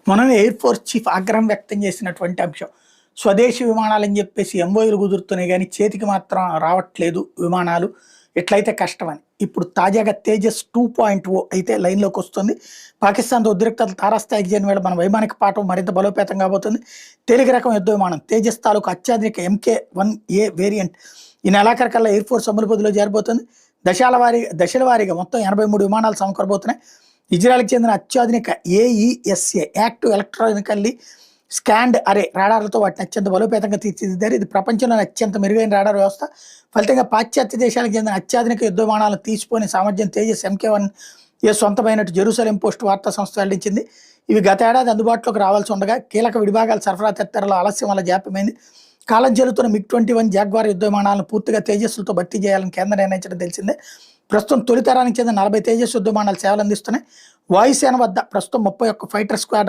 మొన్న air force chief ఆగ్రహం వ్యక్తం చేసినటువంటి అంశం. స్వదేశీ విమానాలని చెప్పేసి ఎంఓయూలు కుదురుతున్నాయి గానీ, చేతికి మాత్రం రావట్లేదు విమానాలు. ఎట్లయితే కష్టమని. ఇప్పుడు తాజాగా తేజస్ 2.0 అయితే లైన్‌లోకొస్తుంది. పాకిస్తాన్‌తో ఉద్రిక్తతలు తారాస్థాయికి చేరిన వేళ మన వైమానిక పాఠం మరింత బలోపేతం కాబోతుంది. తేలిక రకం యుద్ధ విమానం తేజస్ తాలూకు అత్యాధునిక MK-1A వేరియంట్ ఈ నెలాఖరుకల్లా ఎయిర్ ఫోర్స్ అమలు పొదిలో చేరబోతుంది. దశల వారీగా మొత్తం 83 విమానాలు సమకూరబోతున్నాయి. ఇజ్రాయెల్‌కి చెందిన అత్యాధునిక AESA యాక్టివ్ ఎలక్ట్రానికల్లీ స్కాన్డ్ అరే రాడార్లతో వాటిని అత్యంత బలోపేతంగా తీర్చిదిద్దారు. ఇది ప్రపంచంలోని అత్యంత మెరుగైన రాడార్ వ్యవస్థ. ఫలితంగా పాశ్చాత్య దేశాలకు చెందిన అత్యాధునిక యుద్ధ విమానాలను తీసిపోని సామర్థ్యం తేజస్ MK-1A సొంతమైనట్టు జెరూసలేం పోస్ట్ వార్తా సంస్థ వెల్లడించింది. ఇవి గత ఏడాది అందుబాటులోకి రావాల్సి ఉండగా కీలక విడిభాగాల సరఫరా తదితరాల ఆలస్యం వల్ల జాప్యమైంది. కాలం చెల్లుతున్న MiG-21 జాగ్వార్ యుద్ధ విమానాలను పూర్తిగా తేజస్సులతో భర్తీ చేయాలని కేంద్రం నిర్ణయించడం తెలిసిందే. ప్రస్తుతం తొలి తరానికి చెందిన 40 తేజస్ యుద్ధ విమానాలు సేవలు అందిస్తున్నాయి. వాయుసేన వద్ద ప్రస్తుతం 31 ఫైటర్ స్క్వాడ్రన్